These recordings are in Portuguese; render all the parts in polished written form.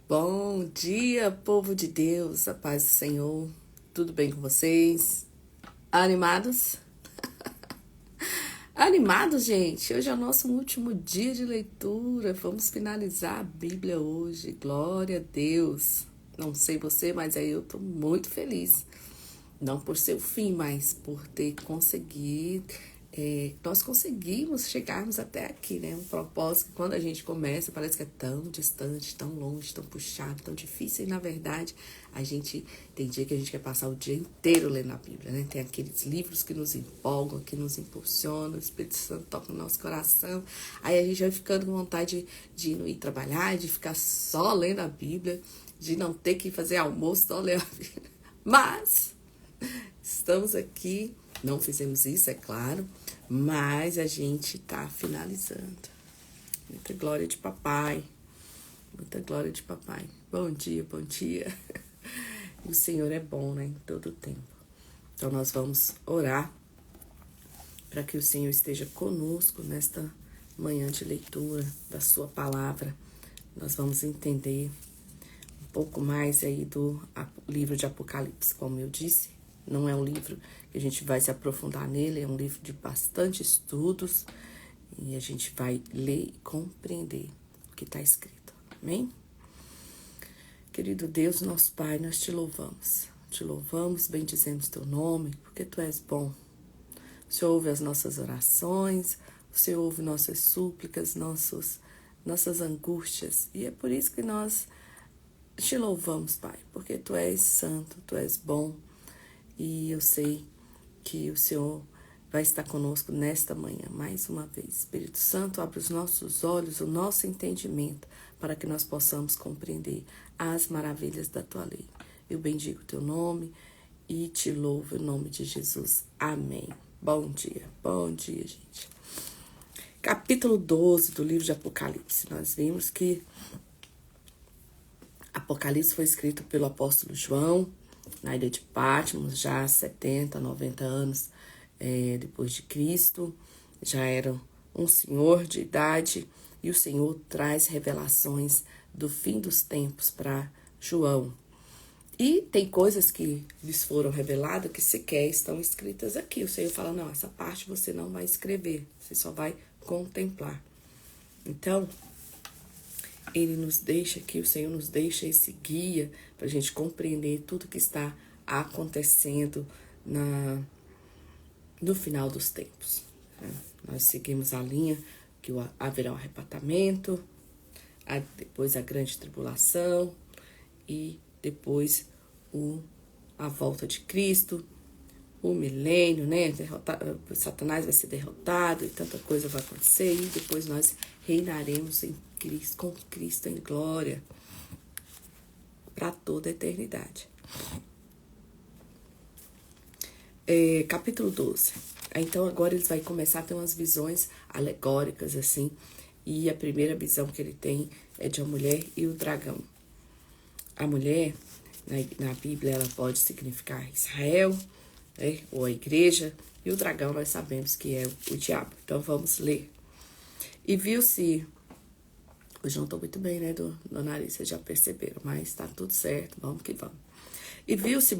Bom dia, povo de Deus, a paz do Senhor. Tudo bem com vocês? Animados? Animados, gente? Hoje é o nosso último dia de leitura. Vamos finalizar a Bíblia hoje. Glória a Deus. Não sei você, mas aí eu tô muito feliz. Não por ser o fim, mas por ter conseguido. Nós conseguimos chegarmos até aqui, né? Um propósito que quando a gente começa parece que é tão distante, tão longe, tão puxado, tão difícil. E na verdade, a gente tem dia que a gente quer passar o dia inteiro lendo a Bíblia, né? Tem aqueles livros que nos empolgam, que nos impulsionam, o Espírito Santo toca no nosso coração. Aí a gente vai ficando com vontade de não ir trabalhar, de ficar só lendo a Bíblia, de não ter que fazer almoço, só ler a Bíblia. Mas estamos aqui, não fizemos isso, é claro, mas a gente está finalizando. Muita glória de papai, muita glória de papai. Bom dia, bom dia. O Senhor é bom, né, em todo o tempo. Então nós vamos orar para que o Senhor esteja conosco nesta manhã de leitura da sua palavra. Nós vamos entender um pouco mais aí do livro de Apocalipse, como eu disse. Não é um livro que a gente vai se aprofundar nele, é um livro de bastante estudos e a gente vai ler e compreender o que está escrito. Amém? Querido Deus, nosso Pai, nós te louvamos. Te louvamos, bendizemos teu nome, porque tu és bom. O Senhor ouve as nossas orações, o Senhor ouve nossas súplicas, nossas angústias. E é por isso que nós te louvamos, Pai, porque tu és santo, tu és bom. E eu sei que o Senhor vai estar conosco nesta manhã, mais uma vez. Espírito Santo, abre os nossos olhos, o nosso entendimento, para que nós possamos compreender as maravilhas da tua lei. Eu bendigo o teu nome e te louvo em nome de Jesus. Amém. Bom dia, gente. Capítulo 12 do livro de Apocalipse. Nós vimos que Apocalipse foi escrito pelo apóstolo João, na ilha de Patmos, já há 70, 90 anos depois de Cristo. Já era um senhor de idade e o Senhor traz revelações do fim dos tempos para João. E tem coisas que lhes foram reveladas que sequer estão escritas aqui. O Senhor fala, não, essa parte você não vai escrever, você só vai contemplar. Então, Ele nos deixa aqui, o Senhor nos deixa esse guia para a gente compreender tudo que está acontecendo no final dos tempos. Nós seguimos a linha que haverá um arrebatamento, depois a grande tribulação e depois a volta de Cristo, o milênio, né? Satanás vai ser derrotado e tanta coisa vai acontecer e depois nós reinaremos com Cristo em glória para toda a eternidade. Capítulo 12. Então agora ele vai começar a ter umas visões alegóricas assim, e a primeira visão que ele tem é de uma mulher e o dragão. A mulher, na Bíblia, ela pode significar Israel, né, ou a igreja, e o dragão nós sabemos que é o diabo. Então vamos ler. E viu-se, hoje não estou muito bem, né, do nariz, vocês já perceberam, mas está tudo certo, vamos que vamos. E viu-se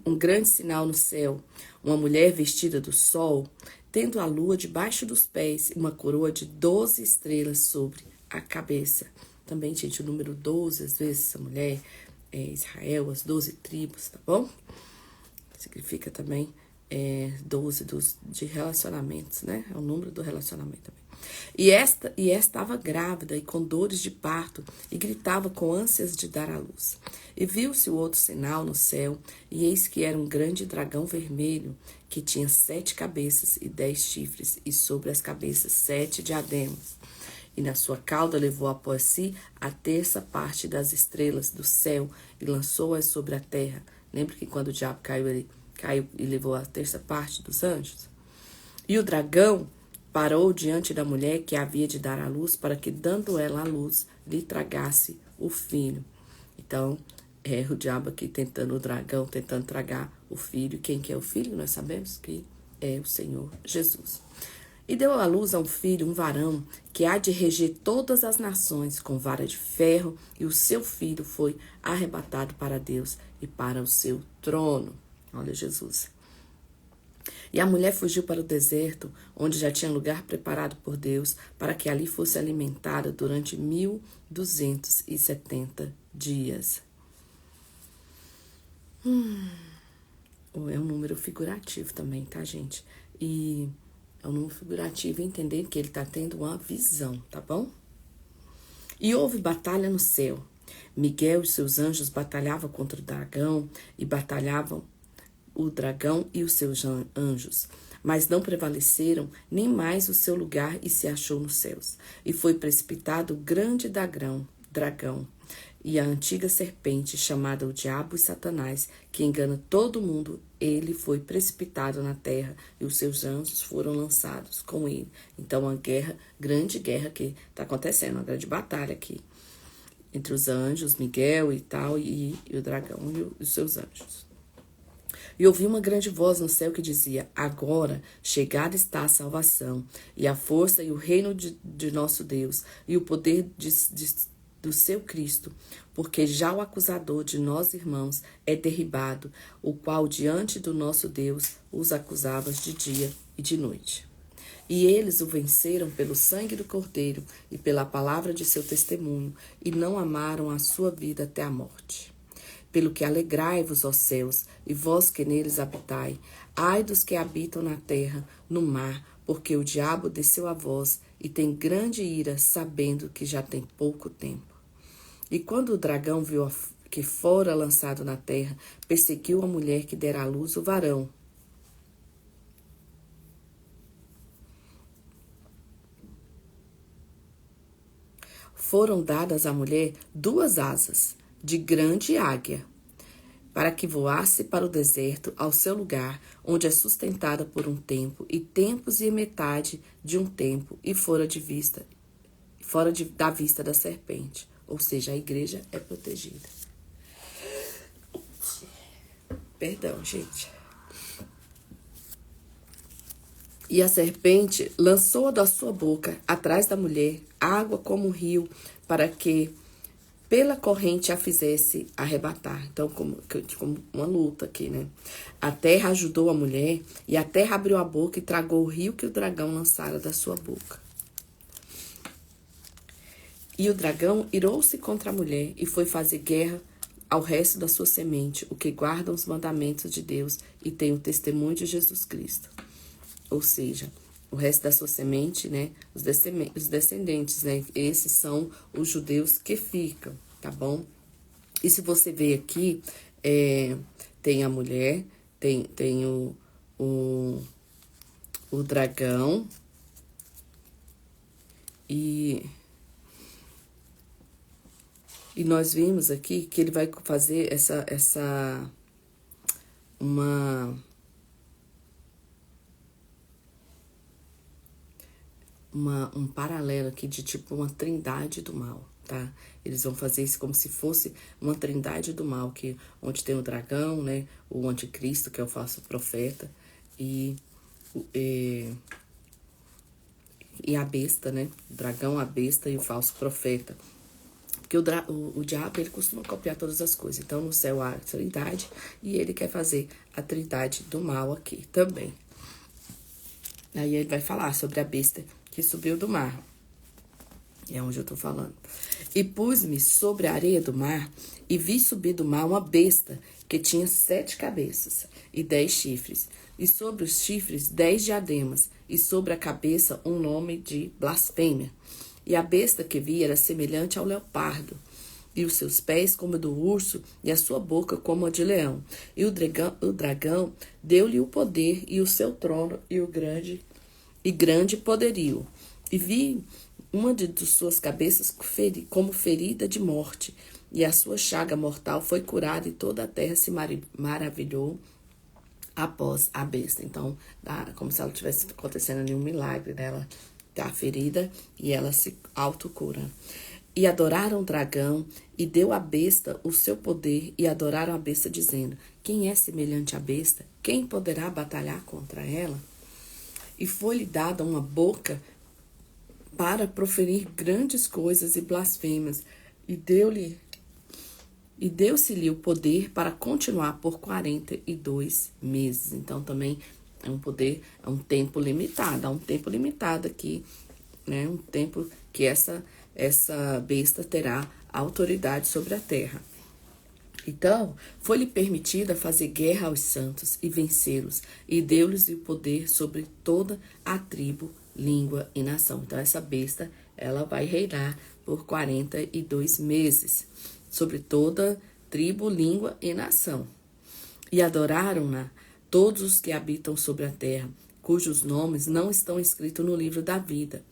um grande sinal no céu, uma mulher vestida do sol, tendo a lua debaixo dos pés e uma coroa de 12 estrelas sobre a cabeça. Também, gente, o número 12, às vezes, essa mulher é Israel, as 12 tribos, tá bom? Significa também 12 de relacionamentos, né? É o número do relacionamento também. E esta estava grávida e com dores de parto e gritava com ânsias de dar à luz. E viu-se o outro sinal no céu, e eis que era um grande dragão vermelho, que tinha 7 cabeças e 10 chifres, e sobre as cabeças 7 diademas. E na sua cauda levou após si a terça parte das estrelas do céu e lançou-as sobre a terra. Lembra que quando o diabo caiu, ele caiu e levou a terça parte dos anjos? E o dragão parou diante da mulher que havia de dar à luz, para que, dando ela à luz, lhe tragasse o filho. Então, o diabo aqui o dragão tentando tragar o filho. Quem que é o filho? Nós sabemos que é o Senhor Jesus. E deu à luz a um filho, um varão, que há de reger todas as nações com vara de ferro, e o seu filho foi arrebatado para Deus e para o seu trono. Olha Jesus. E a mulher fugiu para o deserto, onde já tinha lugar preparado por Deus, para que ali fosse alimentada durante 1270 dias. É um número figurativo também, tá, gente? E é um número figurativo entender que ele está tendo uma visão, tá bom? E houve batalha no céu. Miguel e seus anjos batalhavam contra o dragão, e batalhavam o dragão e os seus anjos. Mas não prevaleceram, nem mais o seu lugar e se achou nos céus. E foi precipitado o grande dragão, e a antiga serpente, chamada o Diabo e Satanás, que engana todo mundo, ele foi precipitado na terra, e os seus anjos foram lançados com ele. Então, uma grande guerra que está acontecendo, uma grande batalha aqui, entre os anjos, Miguel e tal, e o dragão e os seus anjos. E ouvi uma grande voz no céu que dizia: agora chegada está a salvação, e a força e o reino de nosso Deus, e o poder do seu Cristo, porque já o acusador de nós irmãos é derribado, o qual diante do nosso Deus os acusava de dia e de noite. E eles o venceram pelo sangue do Cordeiro e pela palavra de seu testemunho, e não amaram a sua vida até a morte. Pelo que alegrai-vos, ó céus, e vós que neles habitai. Ai dos que habitam na terra, no mar, porque o diabo desceu a vós e tem grande ira, sabendo que já tem pouco tempo. E quando o dragão viu que fora lançado na terra, perseguiu a mulher que dera à luz o varão. Foram dadas à mulher 2 asas de grande águia, para que voasse para o deserto, ao seu lugar, onde é sustentada por um tempo, e tempos e metade de um tempo, e da vista da serpente. Ou seja, a igreja é protegida. Perdão, gente. E a serpente lançou da sua boca, atrás da mulher, água como um rio, para que pela corrente a fizesse arrebatar. Então, como uma luta aqui, né? A terra ajudou a mulher, e a terra abriu a boca e tragou o rio que o dragão lançara da sua boca. E o dragão irou-se contra a mulher e foi fazer guerra ao resto da sua semente, o que guardam os mandamentos de Deus e tem o testemunho de Jesus Cristo. Ou seja, o resto da sua semente, né? Os descendentes, né? Esses são os judeus que ficam, tá bom? E se você ver aqui, tem a mulher, tem o dragão e nós vimos aqui que ele vai fazer um paralelo aqui de tipo uma trindade do mal, tá? Eles vão fazer isso como se fosse uma trindade do mal, onde tem o dragão, né? O anticristo, que é o falso profeta, e a besta, né? O dragão, a besta e o falso profeta. Porque o diabo, ele costuma copiar todas as coisas. Então, no céu há a trindade, e ele quer fazer a trindade do mal aqui também. Aí ele vai falar sobre a besta que subiu do mar. É onde eu tô falando. E pus-me sobre a areia do mar, e vi subir do mar uma besta que tinha 7 cabeças e 10 chifres. E sobre os chifres 10 diademas, e sobre a cabeça um nome de blasfêmia. E a besta que vi era semelhante ao leopardo, e os seus pés como a do urso, e a sua boca como a de leão. E o dragão deu-lhe o poder e o seu trono e grande poderio. E vi uma de suas cabeças como ferida de morte, e a sua chaga mortal foi curada, e toda a terra se maravilhou após a besta. Então, como se ela tivesse acontecendo ali um milagre, né? Ela tá ferida e ela se autocura. E adoraram o dragão, e deu à besta o seu poder, e adoraram a besta, dizendo: quem é semelhante à besta? Quem poderá batalhar contra ela? e foi-lhe dada uma boca para proferir grandes coisas e blasfêmias, e deu-se-lhe o poder para continuar por 42 meses. Então, também é um poder, é um tempo limitado. Há um tempo limitado aqui, né? Um tempo que essa besta terá autoridade sobre a terra. Então, foi-lhe permitida fazer guerra aos santos e vencê-los, e deu-lhes o poder sobre toda a tribo, língua e nação. Então, essa besta, ela vai reinar por 42 meses, sobre toda tribo, língua e nação. E adoraram-na todos os que habitam sobre a terra, cujos nomes não estão escritos no livro da vida,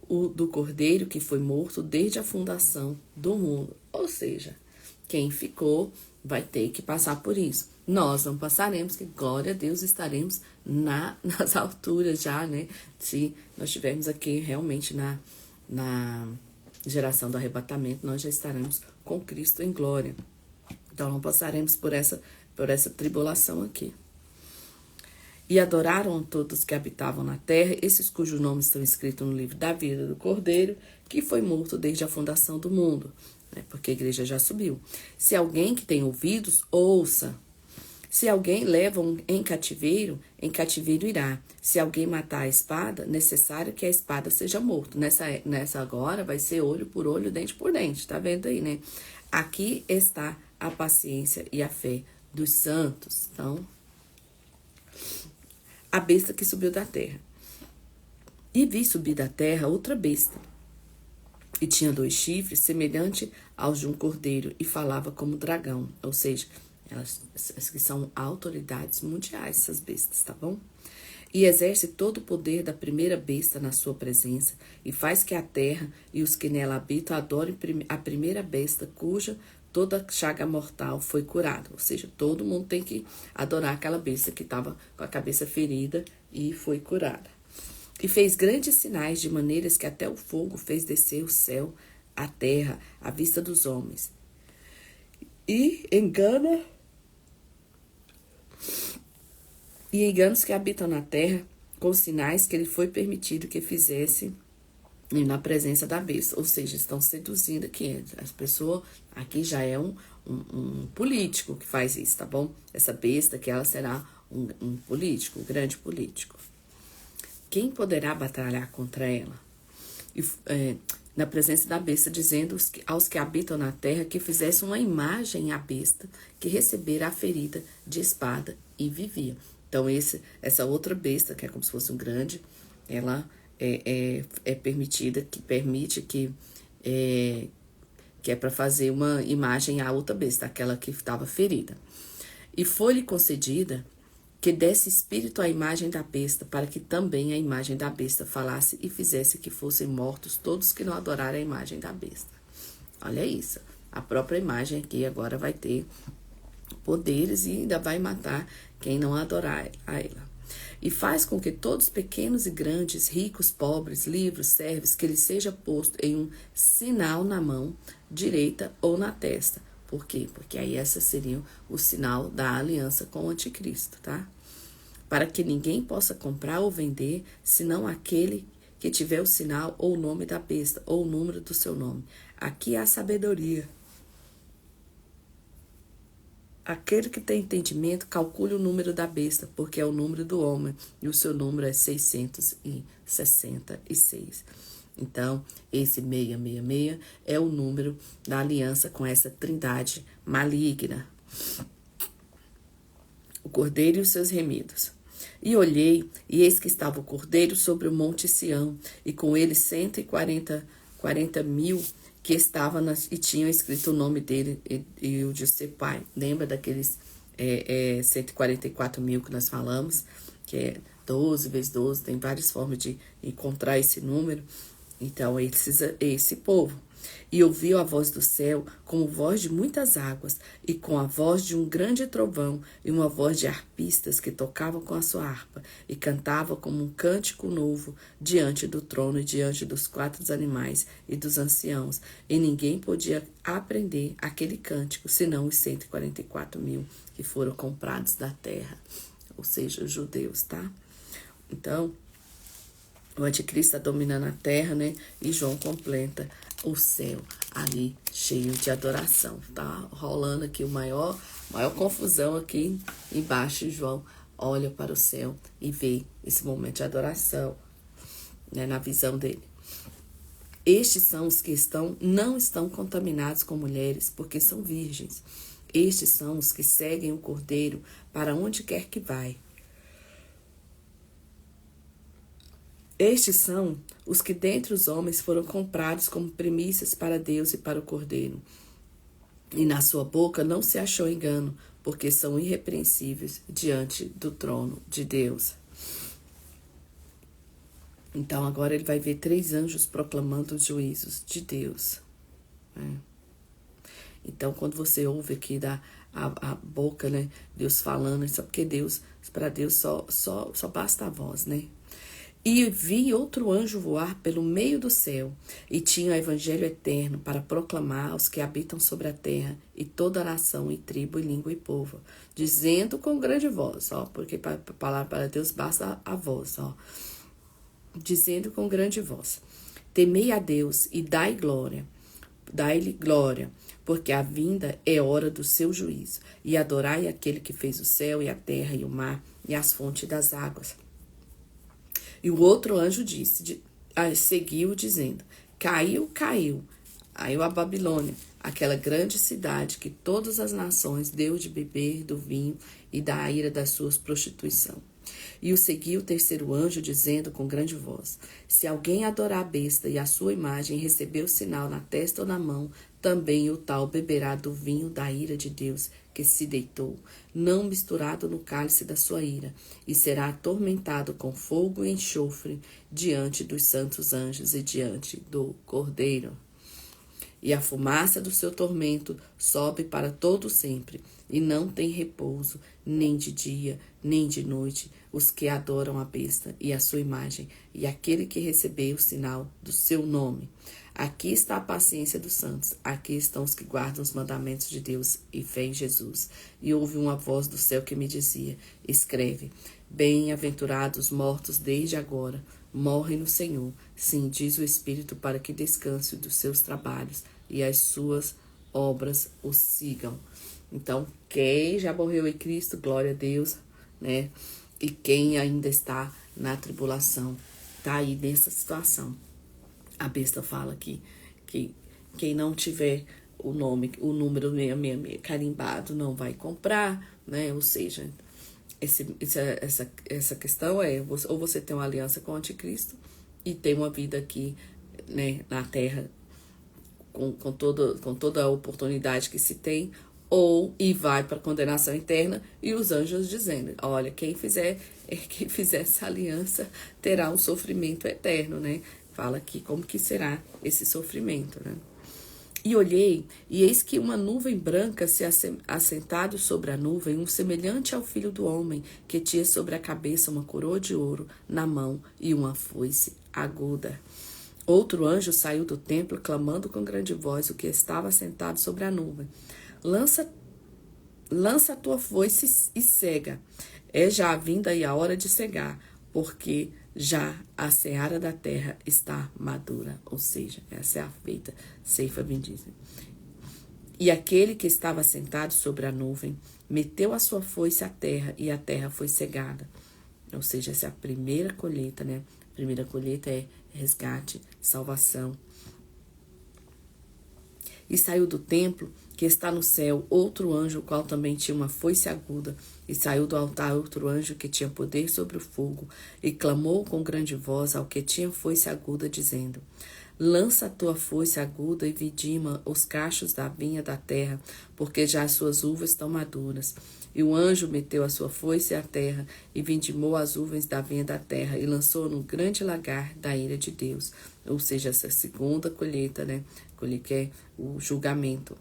o do Cordeiro que foi morto desde a fundação do mundo. Ou seja, quem ficou vai ter que passar por isso. Nós não passaremos, que glória a Deus, estaremos nas alturas já, né? Se nós estivermos aqui realmente na geração do arrebatamento, nós já estaremos com Cristo em glória. Então não passaremos por essa tribulação aqui. E adoraram todos que habitavam na terra, esses cujos nomes estão escritos no livro da vida do Cordeiro, que foi morto desde a fundação do mundo, né? Porque a igreja já subiu. Se alguém que tem ouvidos, ouça. Se alguém leva em cativeiro irá. Se alguém matar a espada, necessário que a espada seja morto. Nessa agora vai ser olho por olho, dente por dente, tá vendo aí, né? Aqui está a paciência e a fé dos santos. Então, a besta que subiu da terra. E vi subir da terra outra besta, e tinha 2 chifres, semelhante aos de um cordeiro, e falava como dragão. Ou seja, elas que são autoridades mundiais, essas bestas, tá bom? E exerce todo o poder da primeira besta na sua presença, e faz que a terra e os que nela habitam adorem a primeira besta, cuja toda chaga mortal foi curada. Ou seja, todo mundo tem que adorar aquela besta que estava com a cabeça ferida e foi curada. E fez grandes sinais, de maneiras que até o fogo fez descer o céu, a terra, à vista dos homens. E engana os que habitam na terra, com sinais que ele foi permitido que fizesse na presença da besta. Ou seja, estão seduzindo aqui. As pessoas, aqui já é um político que faz isso, tá bom? Essa besta que ela será um político, um grande político. Quem poderá batalhar contra ela? Na presença da besta, dizendo aos que habitam na terra que fizessem uma imagem à besta, que recebera a ferida de espada e vivia. Então, essa outra besta, que é como se fosse um grande, ela é permitida, que é para fazer uma imagem à outra besta, aquela que estava ferida. E foi-lhe concedida que desse espírito à imagem da besta, para que também a imagem da besta falasse e fizesse que fossem mortos todos que não adorarem a imagem da besta. Olha isso. A própria imagem aqui agora vai ter poderes e ainda vai matar quem não adorar a ela. E faz com que todos, pequenos e grandes, ricos, pobres, livres, servos, que lhe seja posto em um sinal na mão direita ou na testa. Por quê? Porque aí essa seria o sinal da aliança com o anticristo, tá? Para que ninguém possa comprar ou vender, senão aquele que tiver o sinal ou o nome da besta, ou o número do seu nome. Aqui há sabedoria. Aquele que tem entendimento, calcule o número da besta, porque é o número do homem, e o seu número é 666. Então, esse 666 é o número da aliança com essa trindade maligna. O cordeiro e os seus remidos. E olhei, e eis que estava o cordeiro sobre o monte Sião, e com ele 140 mil que estavam e tinham escrito o nome dele e o de seu pai. Lembra daqueles 144 mil que nós falamos? Que é 12 vezes 12, tem várias formas de encontrar esse número. Então, esse povo. E ouviu a voz do céu como voz de muitas águas, e com a voz de um grande trovão, e uma voz de arpistas que tocavam com a sua harpa, e cantavam como um cântico novo diante do trono e diante dos 4 animais e dos anciãos. E ninguém podia aprender aquele cântico, senão os 144 mil que foram comprados da terra, ou seja, os judeus, tá? Então, O anticristo está dominando a terra, né? E João completa o céu ali cheio de adoração. Tá rolando aqui maior confusão aqui embaixo. João olha para o céu e vê esse momento de adoração, né, na visão dele. Estes são os que não estão contaminados com mulheres, porque são virgens. Estes são os que seguem o Cordeiro para onde quer que vai. Estes são os que dentre os homens foram comprados como primícias para Deus e para o Cordeiro. E na sua boca não se achou engano, porque são irrepreensíveis diante do trono de Deus. Então agora ele vai ver 3 anjos proclamando os juízos de Deus. Então quando você ouve aqui a boca, né, Deus falando, isso é porque para Deus só basta a voz, né? E vi outro anjo voar pelo meio do céu, e tinha o evangelho eterno para proclamar aos que habitam sobre a terra, e toda nação, e tribo, e língua, e povo, dizendo com grande voz, porque para falar para Deus basta a voz, dizendo com grande voz: temei a Deus e dai-lhe glória, porque a vinda é hora do seu juízo, e adorai aquele que fez o céu, e a terra, e o mar, e as fontes das águas. E o outro anjo seguiu dizendo: caiu a Babilônia, aquela grande cidade que todas as nações deu de beber do vinho e da ira das suas prostituição. E o seguiu o terceiro anjo, dizendo com grande voz: se alguém adorar a besta e a sua imagem e receber o sinal na testa ou na mão, também o tal beberá do vinho da ira de Deus, que se deitou, não misturado no cálice da sua ira, e será atormentado com fogo e enxofre diante dos santos anjos e diante do Cordeiro. E a fumaça do seu tormento sobe para todo sempre, e não tem repouso, nem de dia, nem de noite, os que adoram a besta e a sua imagem, e aquele que recebeu o sinal do seu nome. Aqui está a paciência dos santos, aqui estão os que guardam os mandamentos de Deus e fé em Jesus. E houve uma voz do céu que me dizia: escreve, bem-aventurados mortos desde agora, morrem no Senhor. Sim, diz o Espírito, para que descanse dos seus trabalhos e as suas obras o sigam. Então, quem já morreu em Cristo, glória a Deus, né? E quem ainda está na tribulação, está aí nessa situação. A besta fala que quem não tiver o número 666 carimbado não vai comprar, né? Ou seja, essa questão é, ou você tem uma aliança com o anticristo e tem uma vida aqui, né, na terra com toda a oportunidade que se tem, e vai para a condenação eterna, e os anjos dizendo: olha, quem fizer essa aliança terá um sofrimento eterno, né? Fala aqui como que será esse sofrimento, né? E olhei, e eis que uma nuvem branca se assentado sobre a nuvem, um semelhante ao filho do homem, que tinha sobre a cabeça uma coroa de ouro na mão e uma foice aguda. Outro anjo saiu do templo, clamando com grande voz o que estava sentado sobre a nuvem: lança a tua foice e cega. É já a vinda e a hora de cegar, porque já a seara da terra está madura. Ou seja, essa é a feita ceifa bendita. E aquele que estava sentado sobre a nuvem meteu a sua foice à terra, e a terra foi cegada. Ou seja, essa é a primeira colheita, né? A primeira colheita é resgate, salvação. E saiu do templo, que está no céu, outro anjo, o qual também tinha uma foice aguda. E saiu do altar outro anjo, que tinha poder sobre o fogo, e clamou com grande voz ao que tinha foice aguda, dizendo: lança a tua foice aguda e vidima os cachos da vinha da terra, porque já as suas uvas estão maduras. E o anjo meteu a sua foice à terra, e vindimou as uvas da vinha da terra, e lançou no grande lagar da ira de Deus. Ou seja, essa segunda colheita, né? Que é o julgamento.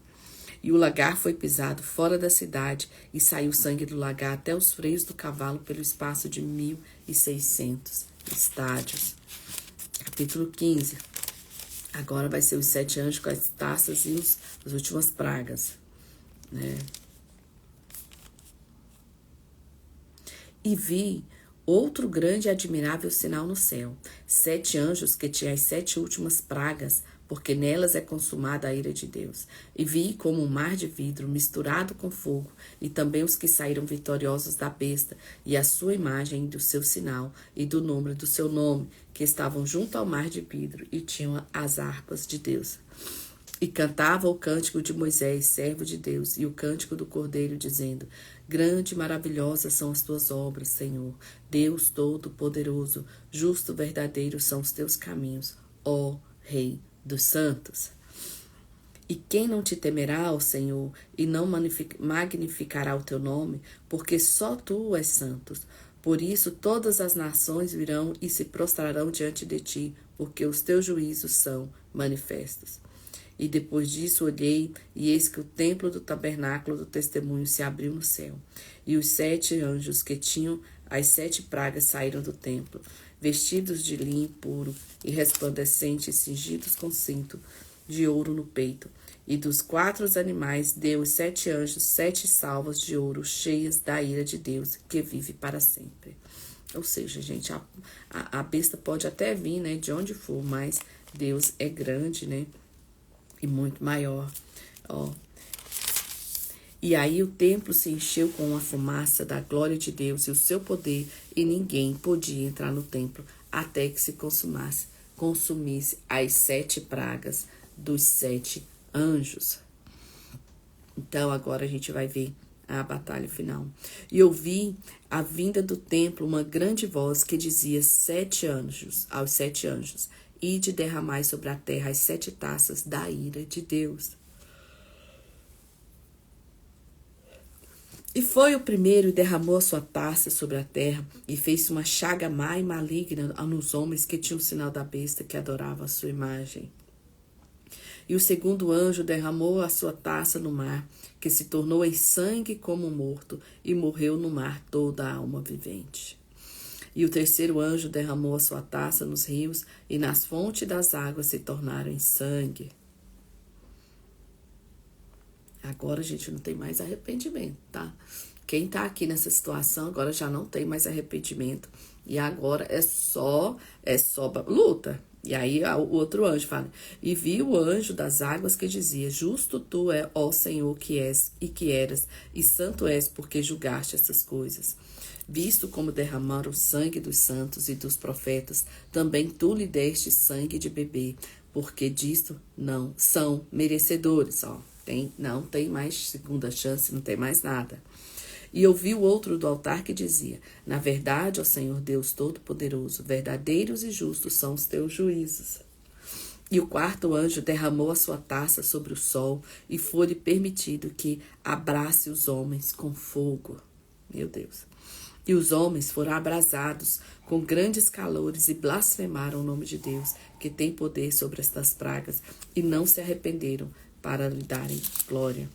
E o lagar foi pisado fora da cidade, e saiu sangue do lagar até os freios do cavalo pelo espaço de 1.600 estádios. Capítulo 15. Agora vai ser os 7 anjos com as taças e as últimas pragas, né? E vi outro grande e admirável sinal no céu: 7 anjos que tinham as 7 últimas pragas, porque nelas é consumada a ira de Deus. E vi como um mar de vidro misturado com fogo, e também os que saíram vitoriosos da besta, e a sua imagem, do seu sinal, e do número do seu nome, que estavam junto ao mar de vidro, e tinham as harpas de Deus. E cantava o cântico de Moisés, servo de Deus, e o cântico do Cordeiro, dizendo: Grande e maravilhosas são as tuas obras, Senhor, Deus Todo-Poderoso, justo e verdadeiro são os teus caminhos, ó Rei dos santos. E quem não te temerá, ó Senhor, e não magnificará o teu nome, porque só tu és santo. Por isso todas as nações virão e se prostrarão diante de ti, porque os teus juízos são manifestos. E depois disso olhei, e eis que o templo do tabernáculo do testemunho se abriu no céu. E os 7 anjos que tinham as 7 pragas saíram do templo, vestidos de linho puro e resplandecente, cingidos com cinto de ouro no peito. E dos 4 animais deu os 7 anjos 7 salvas de ouro, cheias da ira de Deus, que vive para sempre. Ou seja, gente, a besta pode até vir, né, de onde for, mas Deus é grande, né? E muito maior, ó. E aí o templo se encheu com a fumaça da glória de Deus e o seu poder, e ninguém podia entrar no templo até que se consumisse as 7 pragas dos 7 anjos. Então agora a gente vai ver a batalha final. E ouvi a vinda do templo uma grande voz que dizia aos 7 anjos: Ide derramai sobre a terra as 7 taças da ira de Deus. E foi o primeiro e derramou a sua taça sobre a terra, e fez uma chaga má e maligna nos homens que tinham o sinal da besta, que adoravam a sua imagem. E o segundo anjo derramou a sua taça no mar, que se tornou em sangue como morto, e morreu no mar toda a alma vivente. E o terceiro anjo derramou a sua taça nos rios, e nas fontes das águas se tornaram em sangue. Agora a gente não tem mais arrependimento, tá? Quem tá aqui nessa situação agora já não tem mais arrependimento. E agora é só luta. E aí o outro anjo fala: E vi o anjo das águas que dizia: Justo tu é, ó Senhor, que és e que eras, e santo és, porque julgaste essas coisas. Visto como derramaram o sangue dos santos e dos profetas, também tu lhe deste sangue de beber, porque disto não são merecedores. Ó, não tem mais segunda chance, não tem mais nada. E ouvi o outro do altar que dizia: Na verdade, ó Senhor Deus Todo-Poderoso, verdadeiros e justos são os teus juízos. E o quarto anjo derramou a sua taça sobre o sol, e foi-lhe permitido que abrace os homens com fogo. Meu Deus. E os homens foram abrasados com grandes calores e blasfemaram o nome de Deus, que tem poder sobre estas pragas, e não se arrependeram para lhe darem glória.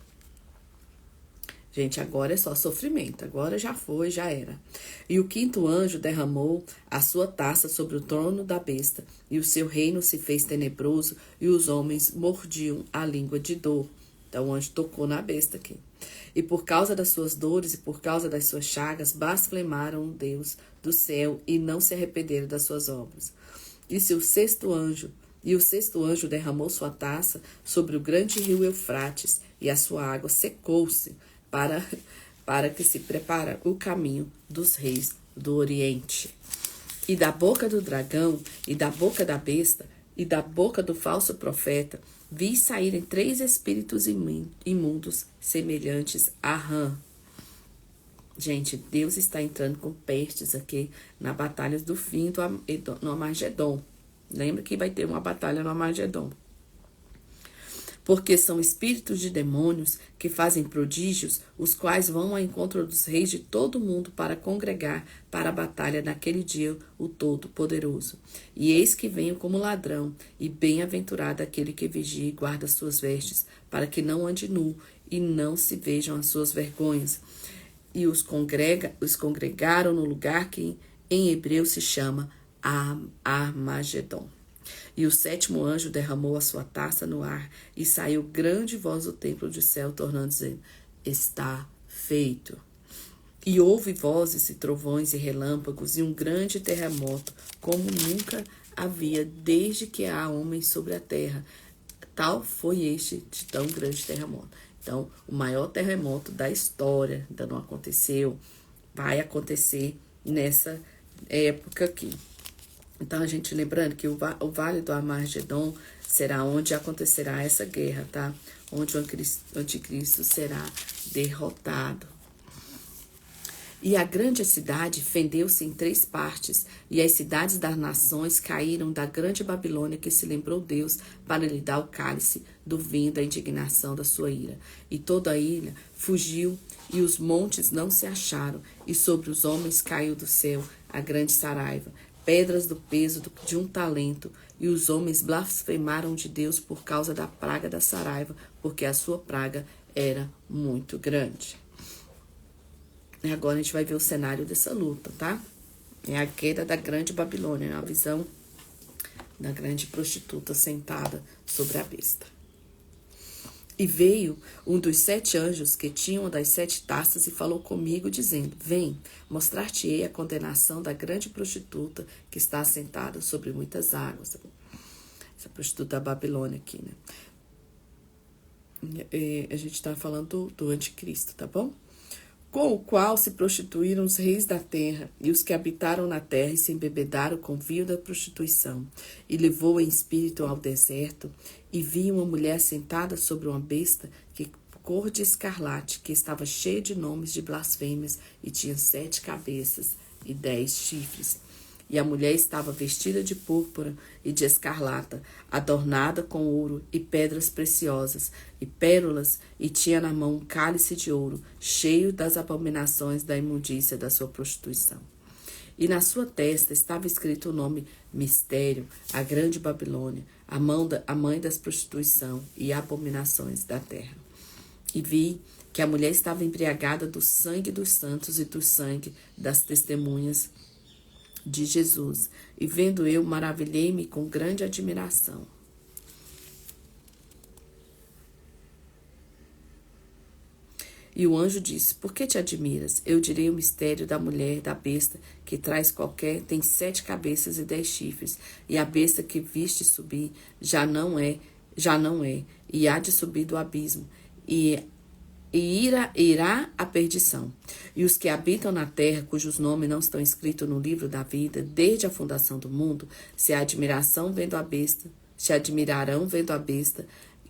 Gente, agora é só sofrimento. Agora já foi, já era. E o quinto anjo derramou a sua taça sobre o trono da besta, e o seu reino se fez tenebroso, e os homens mordiam a língua de dor. Então o anjo tocou na besta aqui. E por causa das suas dores e por causa das suas chagas, blasfemaram o Deus do céu e não se arrependeram das suas obras. E o sexto anjo derramou sua taça sobre o grande rio Eufrates, e a sua água secou-se, para que se prepara o caminho dos reis do Oriente. E da boca do dragão, e da boca da besta, e da boca do falso profeta, vi saírem 3 espíritos imundos, semelhantes a rã. Gente, Deus está entrando com pestes aqui na batalha do fim no Armagedon. Lembra que vai ter uma batalha no Armagedon. Porque são espíritos de demônios que fazem prodígios, os quais vão ao encontro dos reis de todo o mundo para congregar para a batalha naquele dia o Todo-Poderoso. E eis que venho como ladrão, e bem-aventurado aquele que vigia e guarda suas vestes, para que não ande nu e não se vejam as suas vergonhas. E os congregaram no lugar que em hebreu se chama Armagedon. E o sétimo anjo derramou a sua taça no ar, e saiu grande voz do templo do céu, tornando dizendo: Está feito. E houve vozes e trovões e relâmpagos e um grande terremoto, como nunca havia desde que há homens sobre a terra. Tal foi este de tão grande terremoto. Então, o maior terremoto da história ainda não aconteceu, vai acontecer nessa época aqui. Então, a gente lembrando que o Vale do Armagedon será onde acontecerá essa guerra, tá? Onde o anticristo será derrotado. E a grande cidade fendeu-se em 3 partes, e as cidades das nações caíram da grande Babilônia, que se lembrou Deus para lhe dar o cálice do vinho da indignação da sua ira. E toda a ilha fugiu, e os montes não se acharam, e sobre os homens caiu do céu a grande saraiva, pedras do peso de 1 talento, e os homens blasfemaram de Deus por causa da praga da saraiva, porque a sua praga era muito grande. E agora a gente vai ver o cenário dessa luta, tá? É a queda da grande Babilônia, a visão da grande prostituta sentada sobre a besta. E veio um dos 7 anjos que tinham das 7 taças e falou comigo, dizendo: Vem, mostrar-te-ei a condenação da grande prostituta que está assentada sobre muitas águas. Essa prostituta da Babilônia aqui, né? A gente está falando do anticristo, tá bom? Com o qual se prostituíram os reis da terra, e os que habitaram na terra e se embebedaram com o vinho da prostituição. E levou em espírito ao deserto, e vi uma mulher sentada sobre uma besta, que cor de escarlate, que estava cheia de nomes de blasfêmias, e tinha 7 cabeças e 10 chifres. E a mulher estava vestida de púrpura e de escarlata, adornada com ouro e pedras preciosas e pérolas, e tinha na mão um cálice de ouro, cheio das abominações da imundícia da sua prostituição. E na sua testa estava escrito o nome Mistério, a grande Babilônia, a mãe das prostituição e abominações da terra. E vi que a mulher estava embriagada do sangue dos santos e do sangue das testemunhas de Jesus, e vendo eu, maravilhei-me com grande admiração. E o anjo disse: Por que te admiras? Eu direi o mistério da mulher, da besta, que traz tem 7 cabeças e 10 chifres, e a besta que viste subir já não é, e há de subir do abismo, e irá à perdição. E os que habitam na terra, cujos nomes não estão escritos no livro da vida, desde a fundação do mundo, se admirarão vendo a besta,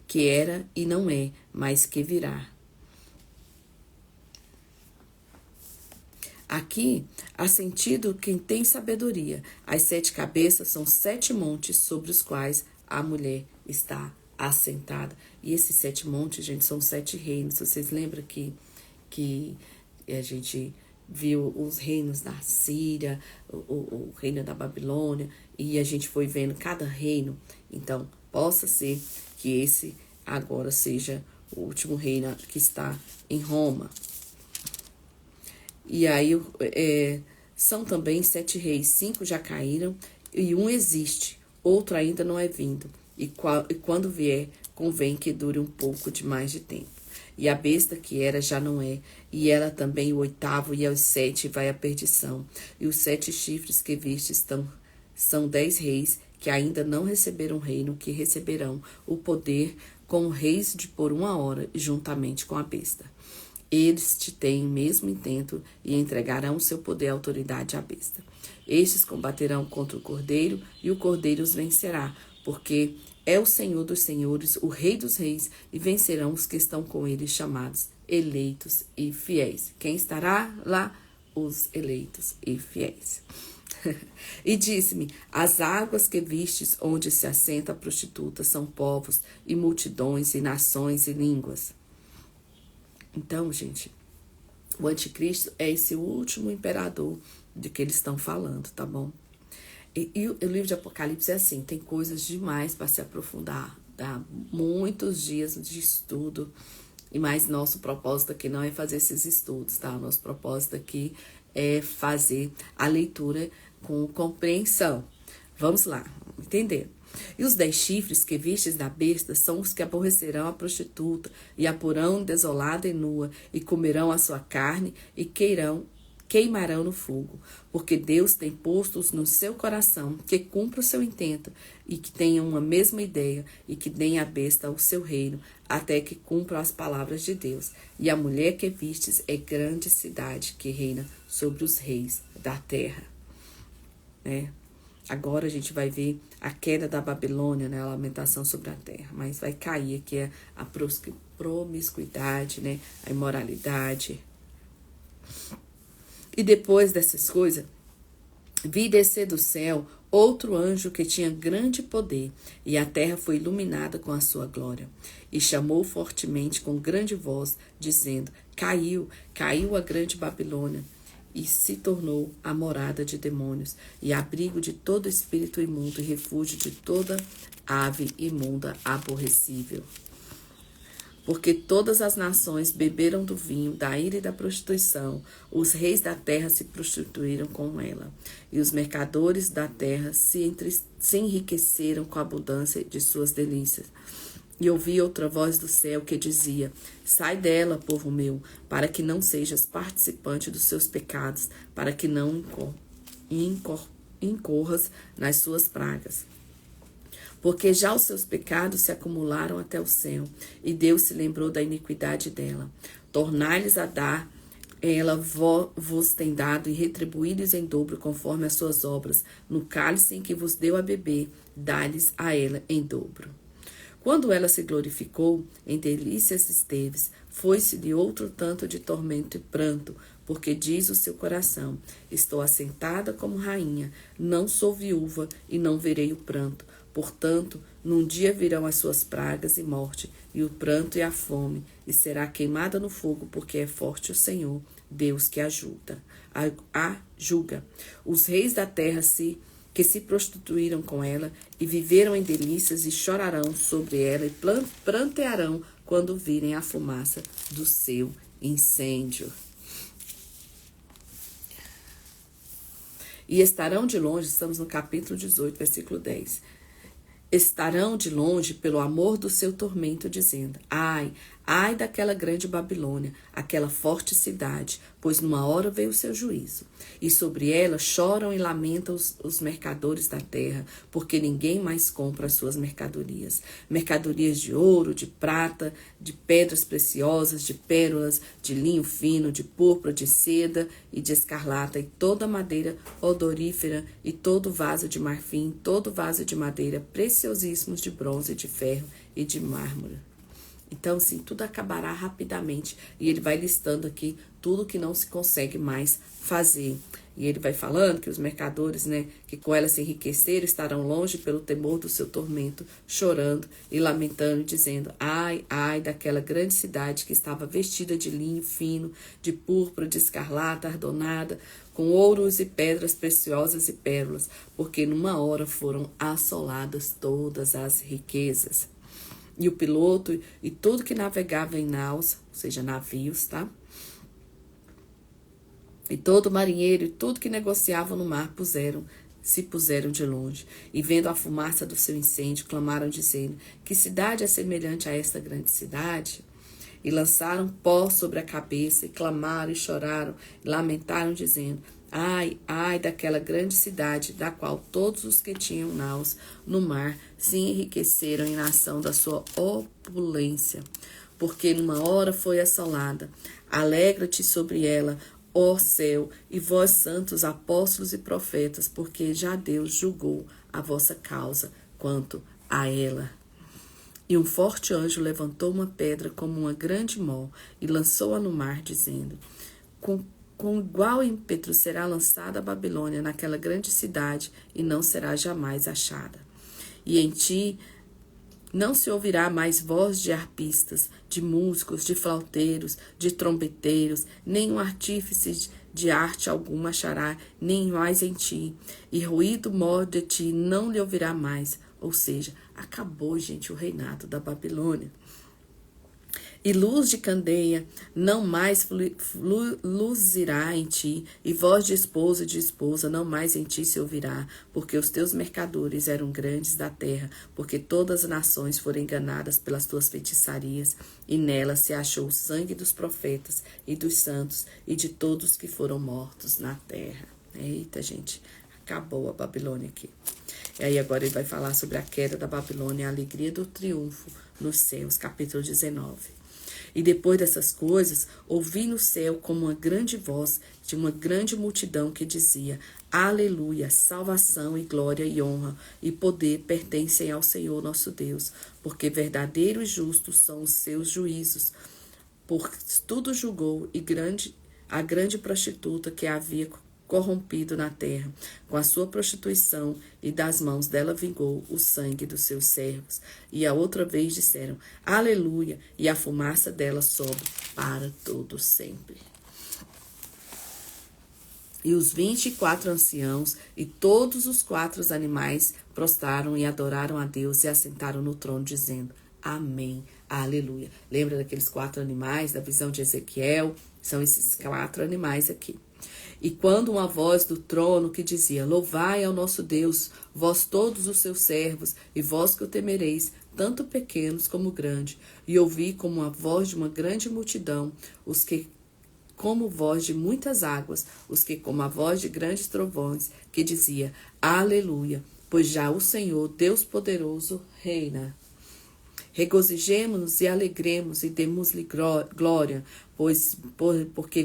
que era e não é, mas que virá. Aqui há sentido quem tem sabedoria. As 7 cabeças são 7 montes sobre os quais a mulher está assentada. E esses 7 montes, gente, são 7 reinos. Vocês lembram que a gente viu os reinos da Síria, o reino da Babilônia, e a gente foi vendo cada reino. Então, possa ser que esse agora seja o último reino que está em Roma. E aí são também 7 reis, 5 já caíram e um existe, outro ainda não é vindo. E quando vier, convém que dure um pouco de mais de tempo. E a besta que era já não é, e ela também o 8º, e aos 7 vai à perdição. E os 7 chifres que vistes são 10 reis que ainda não receberam reino, que receberão o poder como reis por 1 hora, juntamente com a besta. Eles te têm o mesmo intento e entregarão o seu poder e autoridade à besta. Estes combaterão contra o cordeiro, e o cordeiro os vencerá, porque é o Senhor dos senhores, o Rei dos reis, e vencerão os que estão com ele, chamados eleitos e fiéis. Quem estará lá? Os eleitos e fiéis. E disse-me: as águas que vistes onde se assenta a prostituta são povos e multidões e nações e línguas. Então, gente, o anticristo é esse último imperador de que eles estão falando, tá bom? E o livro de Apocalipse é assim, tem coisas demais para se aprofundar, dá muitos dias de estudo, e mais nosso propósito aqui não é fazer esses estudos, tá? Nosso propósito aqui é fazer a leitura com compreensão. Vamos lá, entender. E os 10 chifres que vistes da besta são os que aborrecerão a prostituta, e a porão desolada e nua, e comerão a sua carne, e queimarão no fogo. Porque Deus tem posto no seu coração que cumpra o seu intento, e que tenham uma mesma ideia, e que deem a besta ao seu reino, até que cumpram as palavras de Deus. E a mulher que vistes é grande cidade, que reina sobre os reis da terra. Né? Agora a gente vai ver a queda da Babilônia, né? A lamentação sobre a terra. Mas vai cair aqui a promiscuidade, né? A imoralidade. E depois dessas coisas, vi descer do céu outro anjo que tinha grande poder, e a terra foi iluminada com a sua glória. E chamou fortemente com grande voz, dizendo: Caiu a grande Babilônia, e se tornou a morada de demônios, e abrigo de todo espírito imundo, e refúgio de toda ave imunda aborrecível. Porque todas as nações beberam do vinho, da ira e da prostituição. Os reis da terra se prostituíram com ela. E os mercadores da terra se enriqueceram com a abundância de suas delícias. E ouvi outra voz do céu que dizia: Sai dela, povo meu, para que não sejas participante dos seus pecados, para que não incorras nas suas pragas. Porque já os seus pecados se acumularam até o céu, e Deus se lembrou da iniquidade dela. Tornai-lhes a dar, ela vos tem dado, e retribuí-lhes em dobro conforme as suas obras. No cálice em que vos deu a beber, dá-lhes a ela em dobro. Quando ela se glorificou, em delícias esteves, foi-se-lhe outro tanto de tormento e pranto, porque diz o seu coração: Estou assentada como rainha, não sou viúva e não verei o pranto. Portanto, num dia virão as suas pragas e morte, e o pranto e a fome, e será queimada no fogo, porque é forte o Senhor, Deus que a julga. Os reis da terra que se prostituíram com ela, e viveram em delícias, e chorarão sobre ela, e prantearão quando virem a fumaça do seu incêndio. E estarão de longe, estamos no capítulo 18, versículo 10. Estarão de longe pelo amor do seu tormento, dizendo: Ai, ai daquela grande Babilônia, aquela forte cidade, pois numa hora veio o seu juízo. E sobre ela choram e lamentam os mercadores da terra, porque ninguém mais compra as suas mercadorias. Mercadorias de ouro, de prata, de pedras preciosas, de pérolas, de linho fino, de púrpura, de seda e de escarlata, e toda madeira odorífera, e todo vaso de marfim, todo vaso de madeira, preciosíssimos de bronze, de ferro e de mármore. Então, sim, tudo acabará rapidamente. E ele vai listando aqui tudo que não se consegue mais fazer. E ele vai falando que os mercadores, né, que com ela se enriqueceram, estarão longe pelo temor do seu tormento, chorando e lamentando, dizendo: Ai, ai daquela grande cidade que estava vestida de linho fino, de púrpura, de escarlata ardonada, com ouros e pedras preciosas e pérolas, porque numa hora foram assoladas todas as riquezas. E o piloto e tudo que navegava em naus, ou seja, navios, tá? E todo marinheiro e tudo que negociava no mar se puseram de longe. E vendo a fumaça do seu incêndio, clamaram dizendo: Que cidade é semelhante a esta grande cidade? E lançaram pó sobre a cabeça, e clamaram e choraram, e lamentaram dizendo: Ai, ai daquela grande cidade, da qual todos os que tinham naus no mar se enriqueceram em nação da sua opulência, porque numa hora foi assolada. Alegra-te sobre ela, ó céu, e vós santos apóstolos e profetas, porque já Deus julgou a vossa causa quanto a ela. E um forte anjo levantou uma pedra como uma grande mó e lançou-a no mar, dizendo: Com igual ímpeto será lançada a Babilônia naquela grande cidade, e não será jamais achada. E em ti não se ouvirá mais voz de arpistas, de músicos, de flauteiros, de trombeteiros, nenhum artífice de arte alguma achará nem mais em ti, e ruído mó de ti não lhe ouvirá mais. Ou seja, acabou, gente, o reinado da Babilônia. E luz de candeia não mais luzirá em ti, e voz de esposo e de esposa não mais em ti se ouvirá, porque os teus mercadores eram grandes da terra, porque todas as nações foram enganadas pelas tuas feitiçarias, e nela se achou o sangue dos profetas e dos santos e de todos que foram mortos na terra. Eita, gente, acabou a Babilônia aqui. E aí agora ele vai falar sobre a queda da Babilônia, a alegria do triunfo nos céus, capítulo 19. E depois dessas coisas, ouvi no céu como uma grande voz de uma grande multidão que dizia: Aleluia, salvação e glória e honra e poder pertencem ao Senhor nosso Deus, porque verdadeiro e justo são os seus juízos. Por tudo julgou a grande prostituta que havia corrompido na terra, com a sua prostituição, e das mãos dela vingou o sangue dos seus servos. E a outra vez disseram: Aleluia, e a fumaça dela sobe para todo sempre. E os 24 anciãos e todos os 4 animais prostraram e adoraram a Deus e assentaram no trono, dizendo: Amém, aleluia. Lembra daqueles 4 animais da visão de Ezequiel? São esses 4 animais aqui. E quando uma voz do trono que dizia: Louvai ao nosso Deus, vós todos os seus servos, e vós que o temereis, tanto pequenos como grandes. E ouvi como a voz de uma grande multidão, os que como voz de muitas águas, os que como a voz de grandes trovões, que dizia: Aleluia, pois já o Senhor, Deus poderoso, reina. Regozijemo-nos e alegremos e demos-lhe glória, porque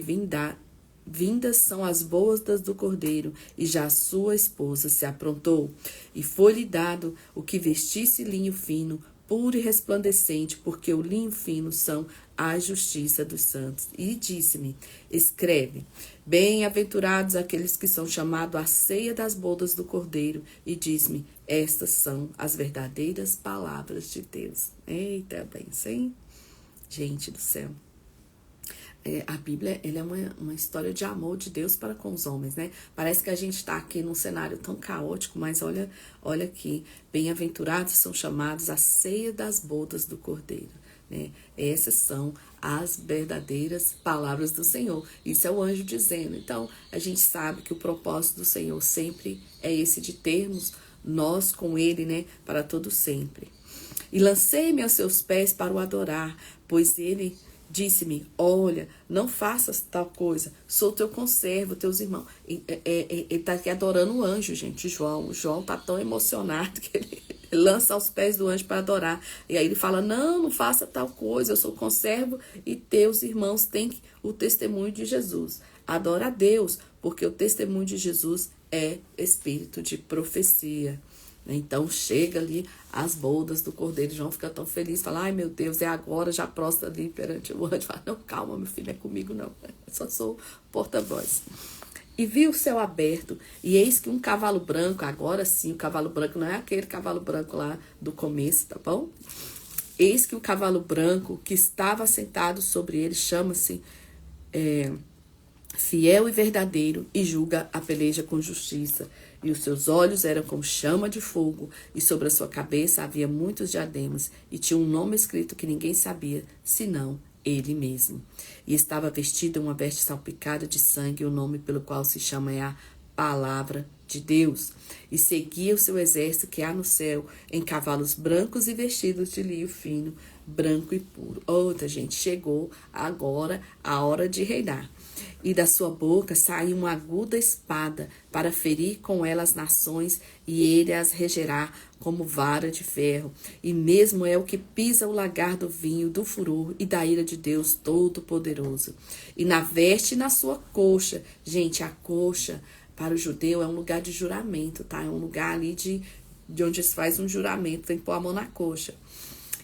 vindas são as bodas do Cordeiro, e já a sua esposa se aprontou. E foi-lhe dado o que vestisse linho fino, puro e resplandecente, porque o linho fino são a justiça dos santos. E disse-me: escreve, bem-aventurados aqueles que são chamados à ceia das bodas do Cordeiro. E diz-me: estas são as verdadeiras palavras de Deus. Eita, bem, sim? Gente do céu. A Bíblia, ela é uma história de amor de Deus para com os homens, né? Parece que a gente está aqui num cenário tão caótico, mas olha aqui, bem-aventurados são chamados à ceia das bodas do Cordeiro, né? Essas são as verdadeiras palavras do Senhor. Isso é o anjo dizendo. Então, a gente sabe que o propósito do Senhor sempre é esse de termos nós com Ele, né? Para todo sempre. E lancei-me aos seus pés para o adorar, pois Ele disse-me: olha, não faças tal coisa, sou teu conservo, teus irmãos. Ele está aqui adorando o anjo, gente, João. O João está tão emocionado que ele lança aos pés do anjo para adorar. E aí ele fala: não faça tal coisa, eu sou conservo e teus irmãos têm o testemunho de Jesus. Adora a Deus, porque o testemunho de Jesus é espírito de profecia. Então chega ali as bodas do Cordeiro. João fica tão feliz, fala: ai meu Deus, é agora, já prostra ali perante o anjo. Fala: não, calma meu filho, é comigo não, eu só sou porta-voz. E vi o céu aberto, e eis que um cavalo branco, agora sim, o cavalo branco não é aquele cavalo branco lá do começo, tá bom? Eis que o cavalo branco que estava sentado sobre ele chama-se Fiel e Verdadeiro, e julga a peleja com justiça. E os seus olhos eram como chama de fogo, e sobre a sua cabeça havia muitos diademas, e tinha um nome escrito que ninguém sabia, senão ele mesmo. E estava vestido em uma veste salpicada de sangue, e o nome pelo qual se chama é a Palavra de Deus. E seguia o seu exército que há no céu, em cavalos brancos e vestidos de linho fino, branco e puro. Outra, gente, chegou agora a hora de reinar. E da sua boca sai uma aguda espada para ferir com ela as nações, e ele as regerá como vara de ferro. E mesmo é o que pisa o lagar do vinho, do furor e da ira de Deus Todo-Poderoso. E na veste e na sua coxa, gente, a coxa para o judeu é um lugar de juramento, tá? É um lugar ali de onde se faz um juramento, tem que pôr a mão na coxa.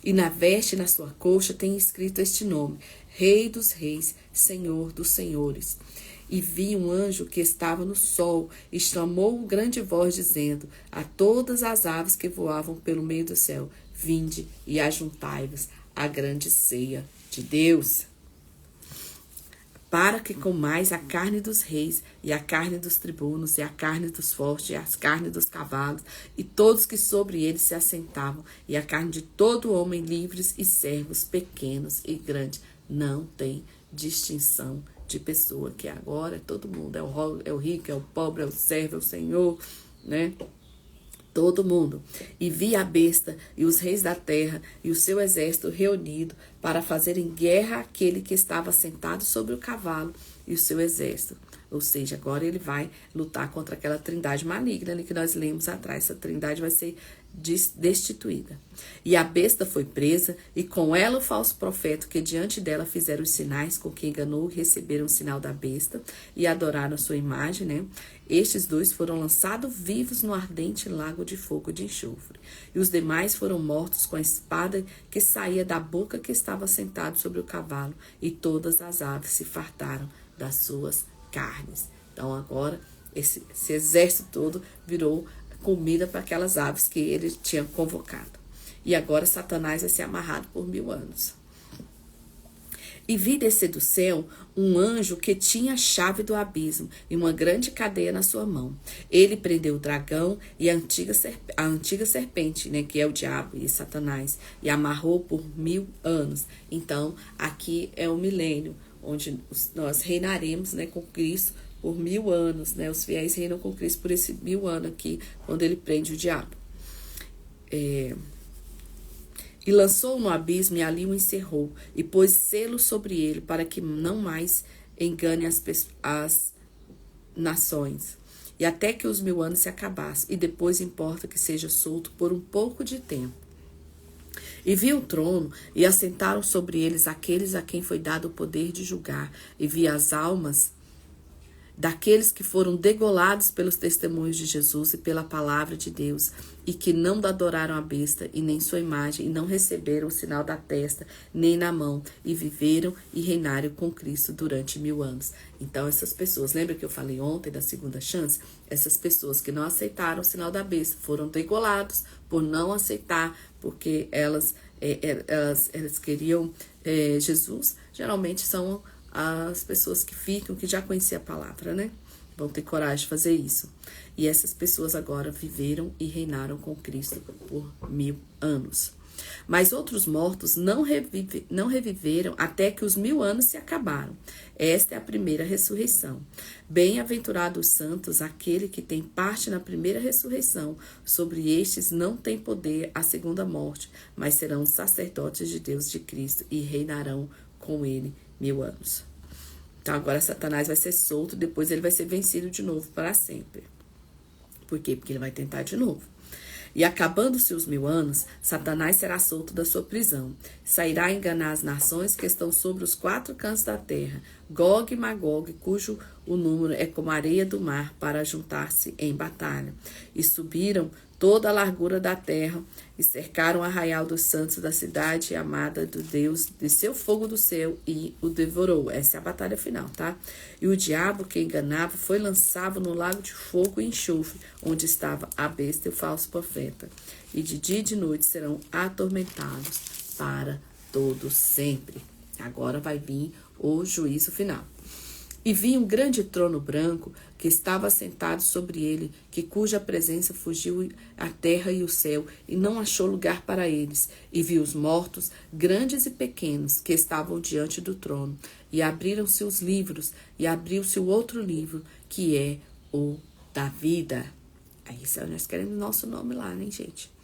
E na veste e na sua coxa tem escrito este nome: Rei dos Reis, Senhor dos Senhores. E vi um anjo que estava no sol, e chamou com grande voz, dizendo a todas as aves que voavam pelo meio do céu: vinde e ajuntai-vos à grande ceia de Deus. para que comais a carne dos reis, e a carne dos tribunos, e a carne dos fortes, e a carne dos cavalos, e todos que sobre eles se assentavam, e a carne de todo homem, livres e servos, pequenos e grandes. Não tem distinção de pessoa, que agora é todo mundo, é o rico, é o pobre, é o servo, é o senhor, né? Todo mundo. E vi a besta e os reis da terra e o seu exército reunido para fazerem guerra àquele que estava sentado sobre o cavalo e o seu exército. Ou seja, agora ele vai lutar contra aquela trindade maligna ali que nós lemos atrás. Essa trindade vai ser destituída. E a besta foi presa, e com ela o falso profeta, que diante dela fizeram os sinais com que enganou e receberam o sinal da besta e adoraram a sua imagem, né? Estes dois foram lançados vivos no ardente lago de fogo de enxofre. E os demais foram mortos com a espada que saía da boca que estava sentado sobre o cavalo, e todas as aves se fartaram das suas carnes. Então agora esse exército todo virou comida para aquelas aves que ele tinha convocado. E agora Satanás vai ser amarrado por 1000 anos. E vi descer do céu um anjo que tinha a chave do abismo e uma grande cadeia na sua mão. Ele prendeu o dragão e a antiga serpente, né, que é o diabo e Satanás, e amarrou por 1000 anos. Então, aqui é o milênio, onde nós reinaremos, né, com Cristo por 1000 anos, né? Os fiéis reinam com Cristo por esse 1000 anos aqui, quando ele prende o diabo. E lançou-o no abismo e ali o encerrou, e pôs selo sobre ele, para que não mais engane as nações. E até que os 1000 anos se acabassem, e depois importa que seja solto por um pouco de tempo. E vi o trono, e assentaram sobre eles aqueles a quem foi dado o poder de julgar, e vi as almas daqueles que foram degolados pelos testemunhos de Jesus e pela palavra de Deus, e que não adoraram a besta e nem sua imagem, e não receberam o sinal da testa nem na mão, e viveram e reinaram com Cristo durante 1000 anos. Então essas pessoas, lembra que eu falei ontem da segunda chance? Essas pessoas que não aceitaram o sinal da besta foram degolados por não aceitar, porque elas queriam Jesus. Geralmente são as pessoas que ficam, que já conheciam a palavra, né? Vão ter coragem de fazer isso. E essas pessoas agora viveram e reinaram com Cristo por 1000 anos. Mas outros mortos não reviveram até que os 1000 anos se acabaram. Esta é a primeira ressurreição. Bem-aventurados os santos, aquele que tem parte na primeira ressurreição. Sobre estes não tem poder a segunda morte, mas serão sacerdotes de Deus de Cristo e reinarão com ele 1000 anos. Então agora Satanás vai ser solto, depois ele vai ser vencido de novo para sempre. Por quê? Porque ele vai tentar de novo. E acabando-se os 1000 anos, Satanás será solto da sua prisão. Sairá a enganar as nações que estão sobre os 4 cantos da terra, Gog e Magog, cujo o número é como a areia do mar, para juntar-se em batalha. E subiram toda a largura da terra, e cercaram o arraial dos santos da cidade amada do Deus, desceu fogo do céu e o devorou. Essa é a batalha final, tá? E o diabo que enganava foi lançado no lago de fogo e enxofre, onde estava a besta e o falso profeta. E de dia e de noite serão atormentados para todo sempre. Agora vai vir o juízo final. E vi um grande trono branco que estava sentado sobre ele, cuja presença fugiu a terra e o céu, e não achou lugar para eles. E vi os mortos, grandes e pequenos, que estavam diante do trono. E abriram-se os livros, e abriu-se o outro livro, que é o da vida. Aí nós queremos nosso nome lá, né, gente?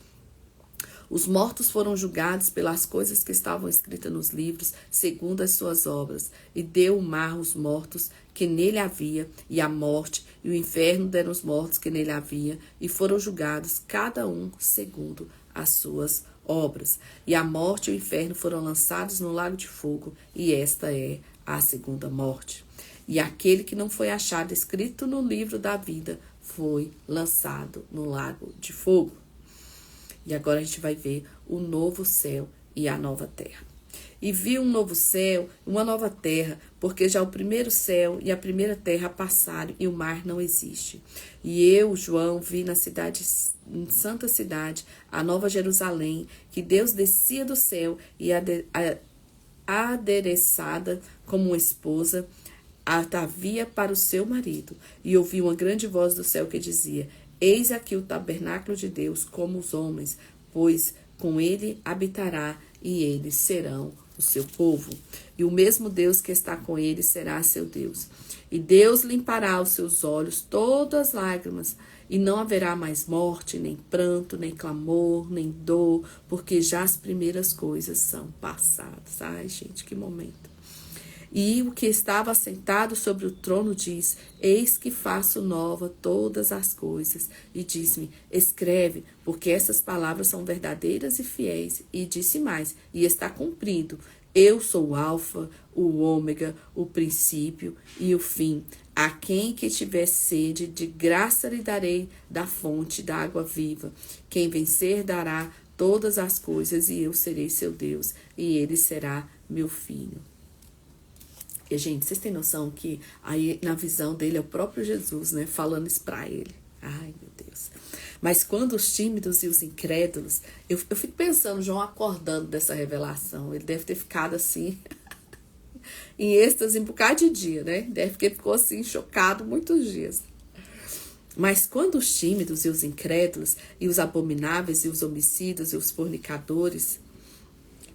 Os mortos foram julgados pelas coisas que estavam escritas nos livros, segundo as suas obras. E deu o mar os mortos que nele havia, e a morte e o inferno deram os mortos que nele havia, e foram julgados cada um segundo as suas obras. E a morte e o inferno foram lançados no lago de fogo, e esta é a segunda morte. E aquele que não foi achado escrito no livro da vida foi lançado no lago de fogo. E agora a gente vai ver o novo céu e a nova terra. E vi um novo céu, uma nova terra, porque já o primeiro céu e a primeira terra passaram e o mar não existe. E eu, João, vi na santa cidade, a nova Jerusalém, que Deus descia do céu e adereçada como uma esposa atavia para o seu marido, e ouviu uma grande voz do céu que dizia: Eis aqui o tabernáculo de Deus como os homens, pois com ele habitará, e eles serão o seu povo. E o mesmo Deus que está com ele será seu Deus. E Deus limpará os seus olhos todas as lágrimas, e não haverá mais morte, nem pranto, nem clamor, nem dor, porque já as primeiras coisas são passadas. Ai, gente, que momento. E o que estava assentado sobre o trono diz: Eis que faço nova todas as coisas. E diz-me: Escreve, porque essas palavras são verdadeiras e fiéis. E disse mais: E está cumprido. Eu sou o Alfa, o Ômega, o princípio e o fim. A quem que tiver sede, de graça lhe darei da fonte da água viva. Quem vencer dará todas as coisas, e eu serei seu Deus, e ele será meu filho. E, gente, vocês têm noção que aí na visão dele é o próprio Jesus, né? Falando isso pra ele. Ai, meu Deus. Mas quando os tímidos e os incrédulos... Eu fico pensando, João acordando dessa revelação. Ele deve ter ficado assim... em êxtase um bocado de dia, né? Deve que ele ficou assim, chocado muitos dias. Mas quando os tímidos e os incrédulos, e os abomináveis, e os homicidas, e os fornicadores...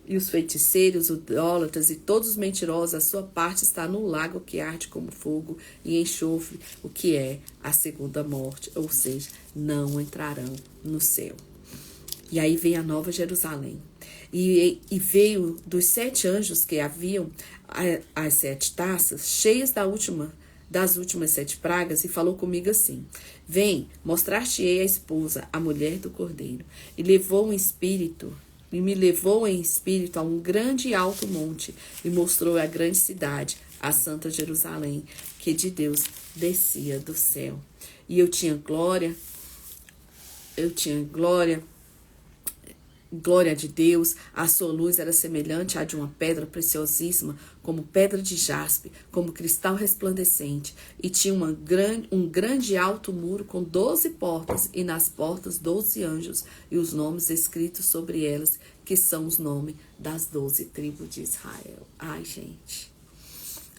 e os feiticeiros, os idólatras e todos os mentirosos, a sua parte está no lago que arde como fogo e enxofre, o que é a segunda morte, ou seja, não entrarão no céu. E aí vem a Nova Jerusalém. E veio dos 7 anjos que haviam as 7 taças, cheias das últimas 7 pragas, e falou comigo assim: Vem, mostrar-te-ei a esposa, a mulher do Cordeiro. E me levou em espírito a um grande e alto monte, e mostrou a grande cidade, a Santa Jerusalém, que de Deus descia do céu. E eu tinha glória, glória de Deus, a sua luz era semelhante à de uma pedra preciosíssima, como pedra de jaspe, como cristal resplandecente, e tinha um grande e alto muro com 12 portas, e nas portas 12 anjos, e os nomes escritos sobre elas, que são os nomes das 12 tribos de Israel. Ai, gente,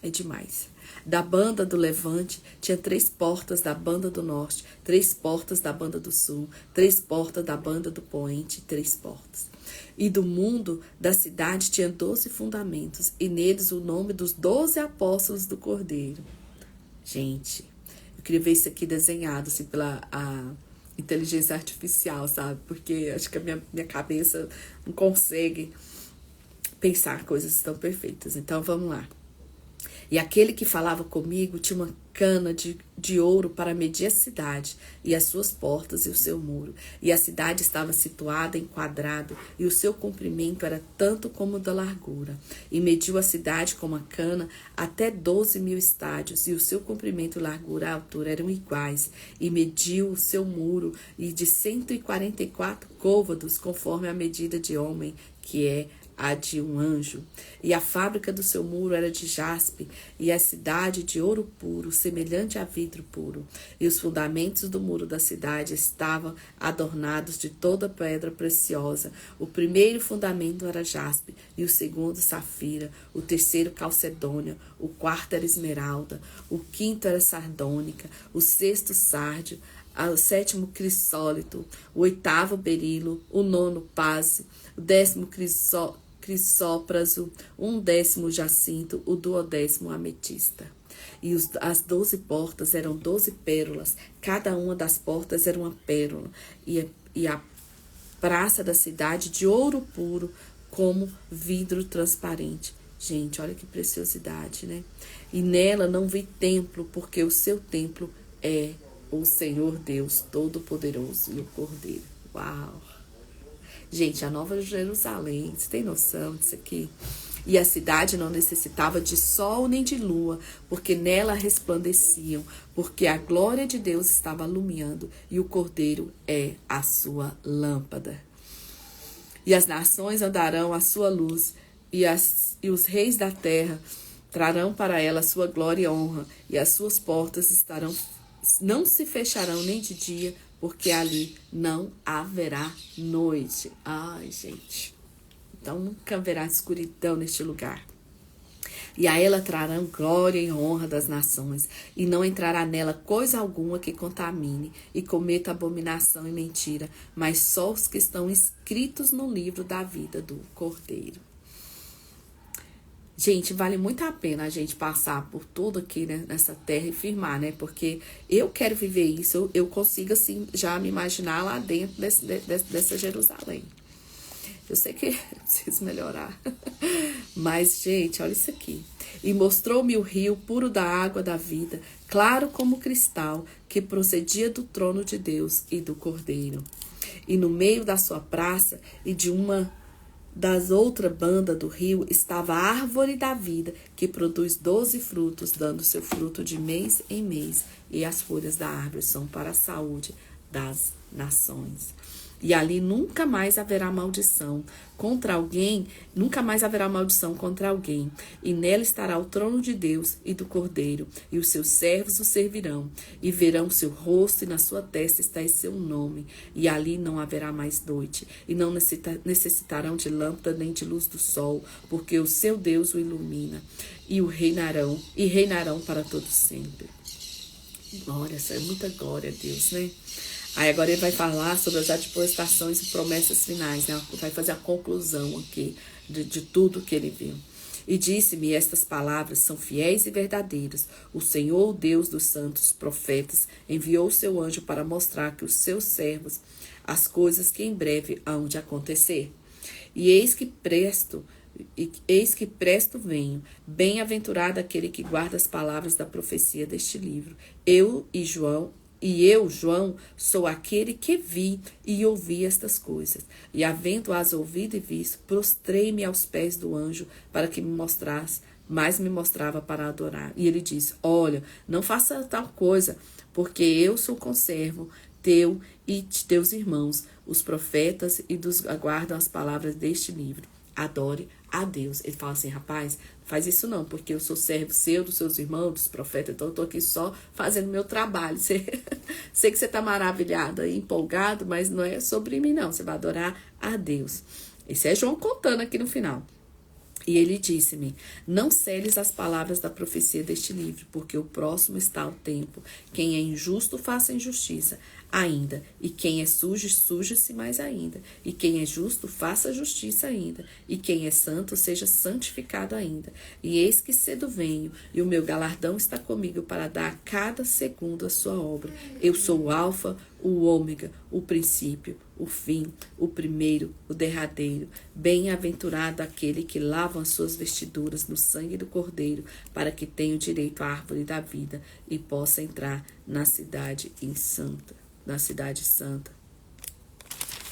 é demais. Da banda do levante tinha 3 portas, da banda do norte 3 portas, da banda do sul 3 portas, da banda do poente 3 portas. E do mundo da cidade tinha 12 fundamentos, e neles o nome dos 12 apóstolos do Cordeiro. Gente, eu queria ver isso aqui desenhado assim pela inteligência artificial, sabe? Porque acho que a minha cabeça não consegue pensar coisas tão perfeitas. Então vamos lá. E aquele que falava comigo tinha uma cana de ouro para medir a cidade, e as suas portas e o seu muro. E a cidade estava situada em quadrado, e o seu comprimento era tanto como o da largura. E mediu a cidade com uma cana até 12.000 estádios, e o seu comprimento, largura e altura eram iguais. E mediu o seu muro e de 144 côvados, conforme a medida de homem, que é a de um anjo. E a fábrica do seu muro era de jaspe, e a cidade de ouro puro, semelhante a vidro puro. E os fundamentos do muro da cidade estavam adornados de toda pedra preciosa. O primeiro fundamento era jaspe, e o segundo safira, o terceiro calcedônia, o quarto era esmeralda, o quinto era sardônica, o sexto sárdio, o sétimo crisólito, o oitavo berilo, o nono paze, o 10º crisópraso, 11º jacinto, o 12º ametista. E as 12 portas eram 12 pérolas, cada uma das portas era uma pérola, e a praça da cidade de ouro puro, como vidro transparente. Gente, olha que preciosidade, né? E nela não vi templo, porque o seu templo é o Senhor Deus Todo-Poderoso e o Cordeiro. Uau! Gente, a Nova Jerusalém, você tem noção disso aqui? E a cidade não necessitava de sol nem de lua, porque nela resplandeciam, porque a glória de Deus estava alumiando, e o Cordeiro é a sua lâmpada. E as nações andarão à sua luz, e os reis da terra trarão para ela a sua glória e honra, e as suas portas não se fecharão nem de dia, porque ali não haverá noite. Ai, gente. Então nunca haverá escuridão neste lugar. E a ela trarão glória e honra das nações, e não entrará nela coisa alguma que contamine e cometa abominação e mentira, mas só os que estão escritos no livro da vida do Cordeiro. Gente, vale muito a pena a gente passar por tudo aqui, né, nessa terra e firmar, né? Porque eu quero viver isso, eu consigo assim já me imaginar lá dentro dessa Jerusalém. Eu sei que eu preciso melhorar. Mas, gente, olha isso aqui. E mostrou-me o rio puro da água da vida, claro como cristal, que procedia do trono de Deus e do Cordeiro. E no meio da sua praça e de uma das outra banda do rio estava a árvore da vida, que produz 12 frutos, dando seu fruto de mês em mês. E as folhas da árvore são para a saúde das nações. E ali nunca mais haverá maldição contra alguém, nunca mais haverá maldição contra alguém. E nela estará o trono de Deus e do Cordeiro, e os seus servos o servirão, e verão seu rosto, e na sua testa está seu nome. E ali não haverá mais noite, e não necessitarão de lâmpada nem de luz do sol, porque o seu Deus o ilumina, e reinarão para todo sempre. Glória, isso é muita glória a Deus, né? Aí agora ele vai falar sobre as admoestações e promessas finais, né? Vai fazer a conclusão aqui de tudo que ele viu. E disse-me, estas palavras são fiéis e verdadeiras. O Senhor, o Deus dos santos profetas, enviou o seu anjo para mostrar que os seus servos as coisas que em breve hão de acontecer. E eis que presto venho, bem-aventurado aquele que guarda as palavras da profecia deste livro. Eu, João, sou aquele que vi e ouvi estas coisas. E havendo-as ouvido e visto, prostrei-me aos pés do anjo para que me mostrasse, mas me mostrava para adorar. E ele disse, olha, não faça tal coisa, porque eu sou conservo teu e de teus irmãos, os profetas, e dos aguardam as palavras deste livro. Adore a Deus. Ele fala assim, rapaz, faz isso não, porque eu sou servo seu, dos seus irmãos, dos profetas, então eu tô aqui só fazendo meu trabalho. Sei que você tá maravilhado e empolgado, mas não é sobre mim não, você vai adorar a Deus. Esse é João contando aqui no final. E ele disse-me, não seles as palavras da profecia deste livro, porque o próximo está o tempo. Quem é injusto, faça injustiça ainda. E quem é sujo, suje-se mais ainda. E quem é justo, faça justiça ainda. E quem é santo, seja santificado ainda. E eis que cedo venho, e o meu galardão está comigo para dar a cada segundo a sua obra. Eu sou o alfa, o ômega, o princípio, o fim, o primeiro, o derradeiro. Bem-aventurado aquele que lava as suas vestiduras no sangue do Cordeiro, para que tenha o direito à árvore da vida e possa entrar na cidade santa.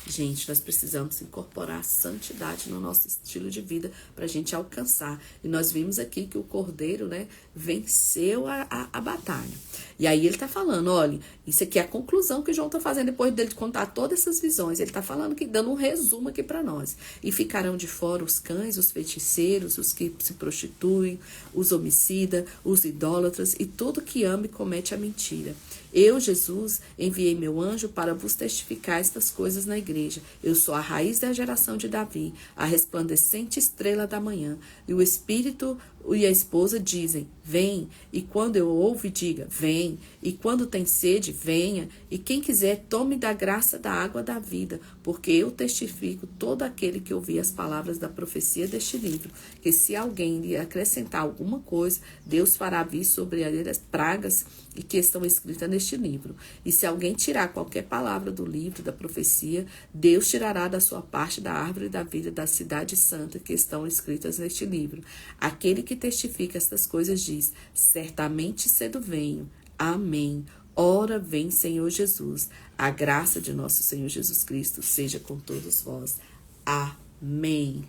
Gente, nós precisamos incorporar a santidade no nosso estilo de vida para a gente alcançar. E nós vimos aqui que o Cordeiro, né, venceu a batalha. E aí ele está falando, olha, isso aqui é a conclusão que João está fazendo depois dele contar todas essas visões. Ele está falando, que dando um resumo aqui para nós. E ficarão de fora os cães, os feiticeiros, os que se prostituem, os homicidas, os idólatras e todo que ama e comete a mentira. Eu, Jesus, enviei meu anjo para vos testificar estas coisas na igreja. Eu sou a raiz da geração de Davi, a resplandecente estrela da manhã. E o Espírito e a esposa dizem, vem. E quando eu ouve, diga, vem. E quando tem sede, venha. E quem quiser, tome da graça da água da vida. Porque eu testifico todo aquele que ouvir as palavras da profecia deste livro. Que se alguém lhe acrescentar alguma coisa, Deus fará vir sobre ele as pragas e que estão escritas neste livro. E se alguém tirar qualquer palavra do livro da profecia, Deus tirará da sua parte da árvore da vida da cidade santa que estão escritas neste livro. Aquele que testifica estas coisas diz, certamente cedo venho. Amém. Ora vem, Senhor Jesus. A graça de nosso Senhor Jesus Cristo seja com todos vós. Amém.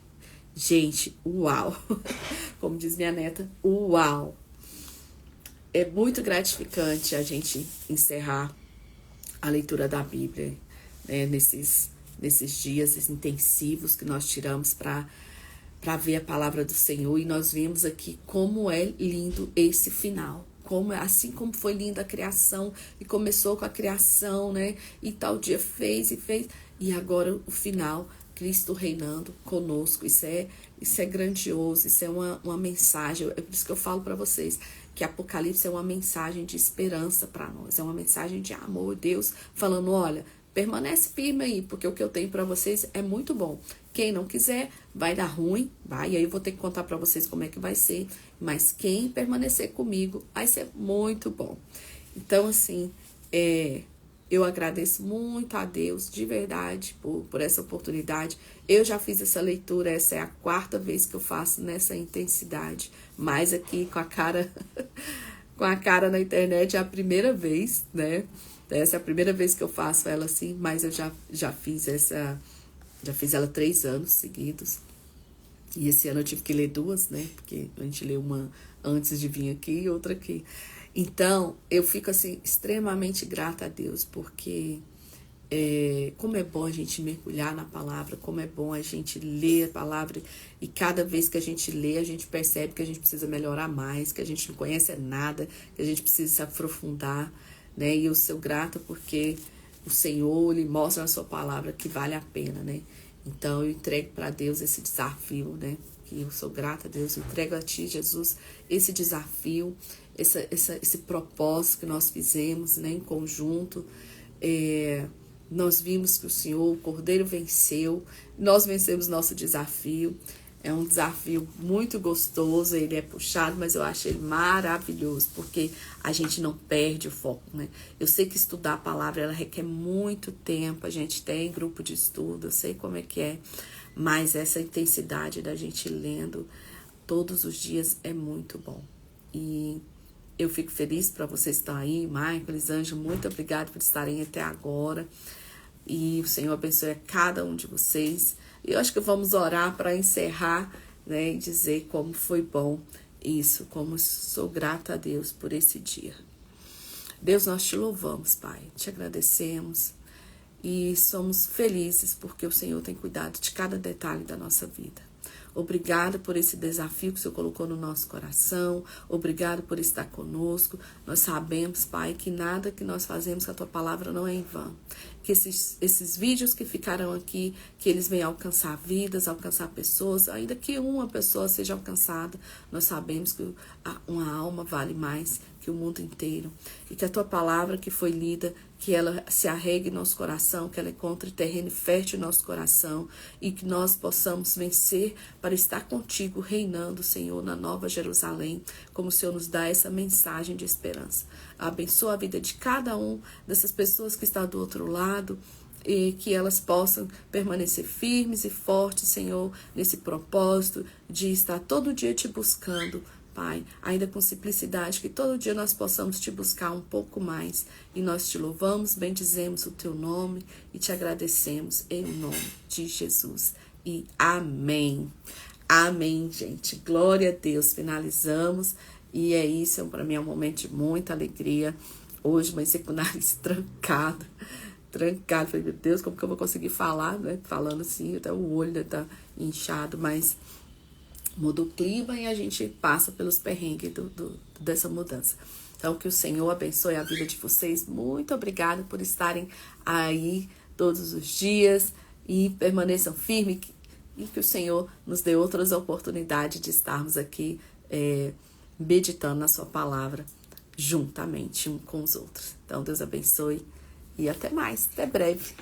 Gente, uau. Como diz minha neta, uau. É muito gratificante a gente encerrar a leitura da Bíblia, né, nesses dias intensivos que nós tiramos para ver a palavra do Senhor. E nós vemos aqui como é lindo esse final. Assim como foi linda a criação, e começou com a criação, né? E tal dia fez, e agora o final, Cristo reinando conosco. Isso é Isso é grandioso, isso é uma mensagem. É por isso que eu falo para vocês que Apocalipse é uma mensagem de esperança para nós, é uma mensagem de amor. Deus falando: olha, permanece firme aí, porque o que eu tenho para vocês é muito bom. Quem não quiser, vai dar ruim, vai, e aí eu vou ter que contar para vocês como é que vai ser. Mas quem permanecer comigo, vai ser muito bom. Então, assim, eu agradeço muito a Deus, de verdade, por essa oportunidade. Eu já fiz essa leitura, essa é a 4ª vez que eu faço nessa intensidade. Mas aqui com a cara, com a cara na internet é a primeira vez, né? Essa é a primeira vez que eu faço ela assim, mas eu já fiz ela 3 anos seguidos. E esse ano eu tive que ler 2, né? Porque a gente leu uma antes de vir aqui e outra aqui. Então, eu fico assim, extremamente grata a Deus, porque como é bom a gente mergulhar na palavra, como é bom a gente ler a palavra, e cada vez que a gente lê, a gente percebe que a gente precisa melhorar mais, que a gente não conhece nada, que a gente precisa se aprofundar, né? E eu sou grata porque o Senhor, Ele mostra na sua palavra que vale a pena, né? Então, eu entrego para Deus esse desafio, né? Que eu sou grata a Deus, eu entrego a Ti, Jesus, esse desafio, esse propósito que nós fizemos, né, em conjunto. Nós vimos que o Senhor, o Cordeiro, venceu, nós vencemos nosso desafio. É um desafio muito gostoso, ele é puxado, mas eu acho ele maravilhoso, porque a gente não perde o foco, né? Eu sei que estudar a palavra, ela requer muito tempo, a gente tem grupo de estudo, eu sei como é que é, mas essa intensidade da gente lendo todos os dias é muito bom. E eu fico feliz para vocês que estão aí, Michael, Elisângela, muito obrigada por estarem até agora. E o Senhor abençoe a cada um de vocês. E eu acho que vamos orar para encerrar, né, e dizer como foi bom isso, como sou grata a Deus por esse dia. Deus, nós te louvamos, Pai, te agradecemos e somos felizes porque o Senhor tem cuidado de cada detalhe da nossa vida. Obrigada por esse desafio que o Senhor colocou no nosso coração. Obrigado por estar conosco. Nós sabemos, Pai, que nada que nós fazemos com a Tua palavra não é em vão. Que esses vídeos que ficaram aqui, que eles venham alcançar vidas, alcançar pessoas, ainda que uma pessoa seja alcançada, nós sabemos que uma alma vale mais que o mundo inteiro. E que a Tua palavra que foi lida, que ela se arregue em nosso coração, que ela encontre terreno fértil em nosso coração e que nós possamos vencer para estar contigo, reinando, Senhor, na Nova Jerusalém, como o Senhor nos dá essa mensagem de esperança. Abençoa a vida de cada um dessas pessoas que estão do outro lado e que elas possam permanecer firmes e fortes, Senhor, nesse propósito de estar todo dia te buscando, Pai, ainda com simplicidade, que todo dia nós possamos te buscar um pouco mais. E nós te louvamos, bendizemos o teu nome e te agradecemos em nome de Jesus. E amém. Amém, gente. Glória a Deus. Finalizamos. E é isso, para mim é um momento de muita alegria. Hoje, mas com o nariz trancado. Falei, meu Deus, como que eu vou conseguir falar, né? Falando assim, até o olho tá inchado, mas muda o clima e a gente passa pelos perrengues dessa mudança. Então, que o Senhor abençoe a vida de vocês. Muito obrigada por estarem aí todos os dias e permaneçam firmes e que o Senhor nos dê outras oportunidades de estarmos aqui meditando na sua palavra juntamente um com os outros. Então, Deus abençoe e até mais, até breve.